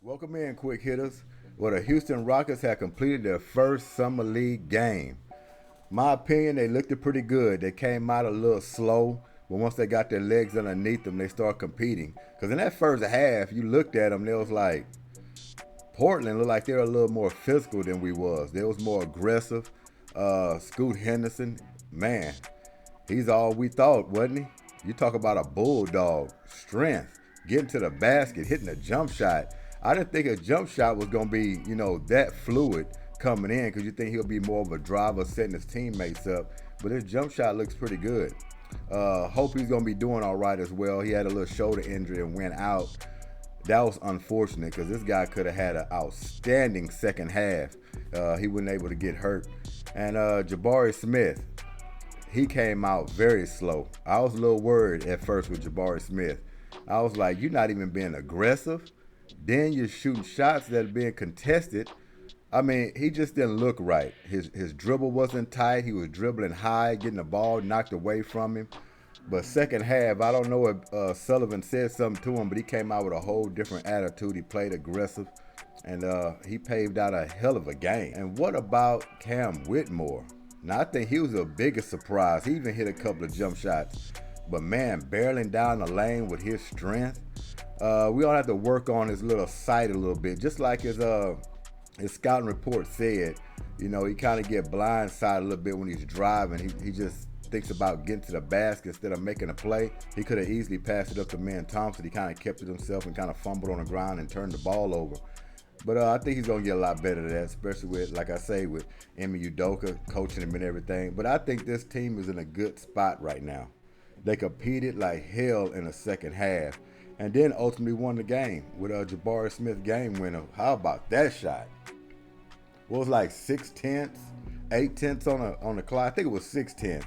Welcome in, quick hitters. Well, the Houston Rockets had completed their first summer league game. My opinion, they looked pretty good. They came out a little slow, but once they got their legs underneath them, they started competing. Because in that first half, you looked at them, they was like, Portland looked like they were a little more physical than we was. They was more aggressive. Scoot Henderson, man, he's all we thought, wasn't he? You talk about a bulldog, strength, getting to the basket, hitting a jump shot. I didn't think a jump shot was going to be, that fluid coming in because you think he'll be more of a driver setting his teammates up. But his jump shot looks pretty good. Hope he's going to be doing all right as well. He had a little shoulder injury and went out. That was unfortunate because this guy could have had an outstanding second half. He wasn't able to get hurt. And Jabari Smith, he came out very slow. I was a little worried at first with Jabari Smith. I was like, you're not even being aggressive. Then you're shooting shots that are being contested. I mean, he just didn't look right. His dribble wasn't tight. He was dribbling high, getting the ball knocked away from him. But second half, I don't know if Sullivan said something to him, but he came out with a whole different attitude. He played aggressive, and he paved out a hell of a game. And what about Cam Whitmore? Now, I think he was the biggest surprise. He even hit a couple of jump shots. But, man, barreling down the lane with his strength, we all have to work on his little sight a little bit. Just like his scouting report said, he kind of get blindsided a little bit when he's driving. He just thinks about getting to the basket instead of making a play. He could have easily passed it up to man Thompson. He kind of kept it himself and kind of fumbled on the ground and turned the ball over. But I think he's going to get a lot better at that, especially with, like I say, with Emi Udoka coaching him and everything. But I think this team is in a good spot right now. They competed like hell in the second half and then ultimately won the game with a Jabari Smith game winner. How about that shot? What was like 6/10, 8/10 on the clock? I think it was 6/10.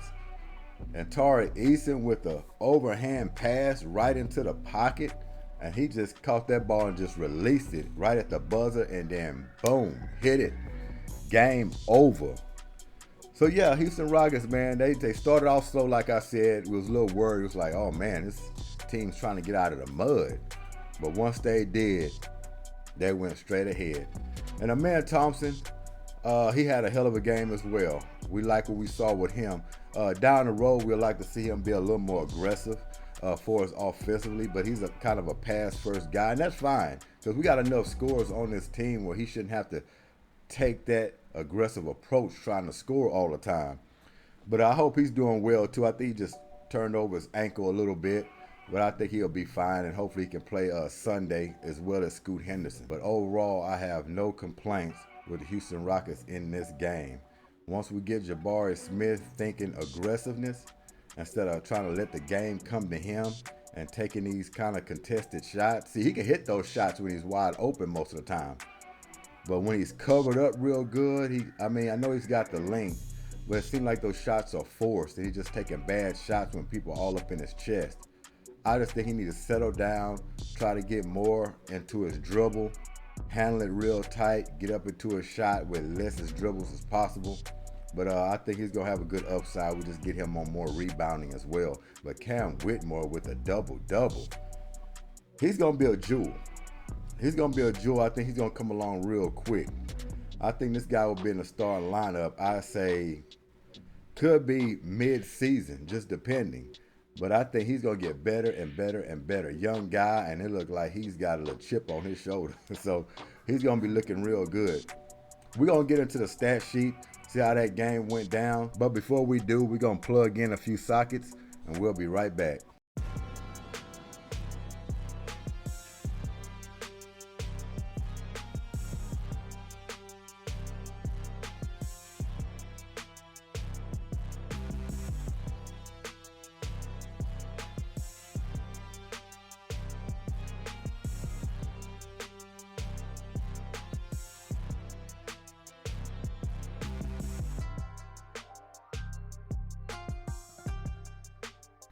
And Tari Eason with the overhand pass right into the pocket. And he just caught that ball and just released it right at the buzzer and then boom, hit it. Game over. So yeah, Houston Rockets, man, they started off slow like I said. We was a little worried. It was like, oh man, this team's trying to get out of the mud. But once they did, they went straight ahead. And man Thompson, he had a hell of a game as well. We like what we saw with him. Down the road, we'd like to see him be a little more aggressive for us offensively, but he's a kind of a pass-first guy, and that's fine because we got enough scores on this team where he shouldn't have to take that aggressive approach trying to score all the time. But I hope he's doing well too. I think he just turned over his ankle a little bit, but I think he'll be fine, and hopefully he can play Sunday as well as Scoot Henderson. But overall, I have no complaints with the Houston Rockets in this game. Once we get Jabari Smith thinking aggressiveness instead of trying to let the game come to him and taking these kind of contested shots. See, he can hit those shots when he's wide open most of the time. But when he's covered up real good, I know he's got the length, but it seems like those shots are forced and he's just taking bad shots when people are all up in his chest. I just think he needs to settle down, try to get more into his dribble, handle it real tight, get up into his shot with less as dribbles as possible. But I think he's going to have a good upside. We just get him on more rebounding as well. But Cam Whitmore with a double-double, he's going to be a jewel. He's going to be a jewel. I think he's going to come along real quick. I think this guy will be in the starting lineup. I say could be mid-season, just depending. But I think he's going to get better and better and better. Young guy, and it looks like he's got a little chip on his shoulder. So he's going to be looking real good. We're going to get into the stat sheet, see how that game went down. But before we do, we're going to plug in a few sockets, and we'll be right back.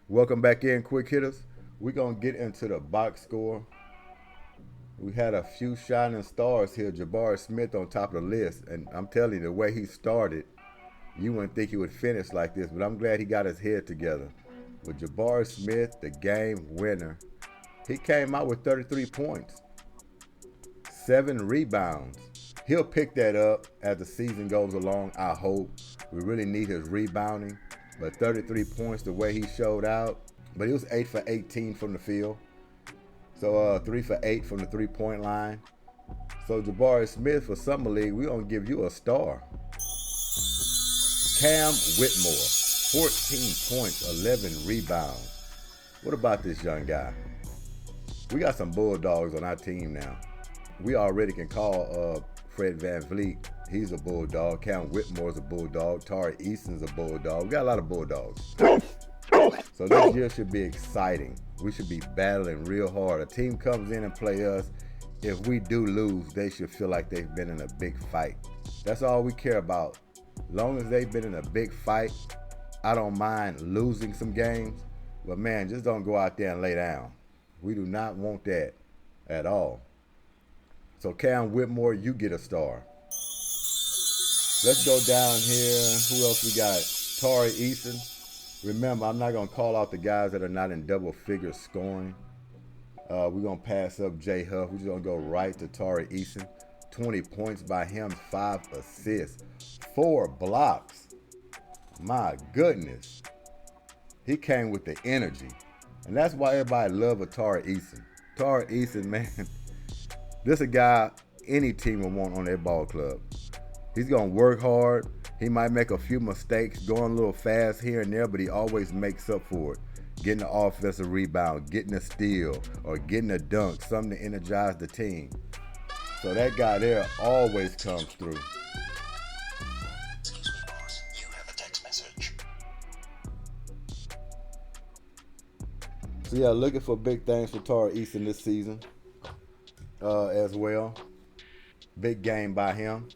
Welcome back in, quick hitters. We're going to get into the box score. We had a few shining stars here. Jabari Smith on top of the list. And I'm telling you, the way he started, you wouldn't think he would finish like this. But I'm glad he got his head together. With Jabari Smith, the game winner, he came out with 33 points. 7 rebounds. He'll pick that up as the season goes along, I hope. We really need his rebounding. But 33 points the way he showed out. But he was 8 for 18 from the field. So 3 for 8 from the three-point line. So Jabari Smith for Summer League, we're going to give you a star. Cam Whitmore, 14 points, 11 rebounds. What about this young guy? We got some Bulldogs on our team now. We already can call Fred VanVleet. He's a Bulldog. Cam Whitmore's a Bulldog. Tari Easton's a Bulldog. We got a lot of Bulldogs. So this year should be exciting. We should be battling real hard. A team comes in and play us. If we do lose, they should feel like they've been in a big fight. That's all we care about. Long as they've been in a big fight, I don't mind losing some games. But man, just don't go out there and lay down. We do not want that at all. So Cam Whitmore, you get a star. Let's go down here. Who else we got? Tari Easton. Remember, I'm not going to call out the guys that are not in double figure scoring. We're going to pass up Jay Huff. We're just going to go right to Tari Easton. 20 points by him, 5 assists, 4 blocks. My goodness. He came with the energy. And that's why everybody love Tari Easton. Tari Easton, man, this is a guy any team will want on their ball club. He's going to work hard. He might make a few mistakes, going a little fast here and there, but he always makes up for it. Getting an offensive rebound, getting a steal, or getting a dunk, something to energize the team. So that guy there always comes through. Excuse me, boss. You have a text message. So yeah, looking for big things for Tari Easton this season as well. Big game by him.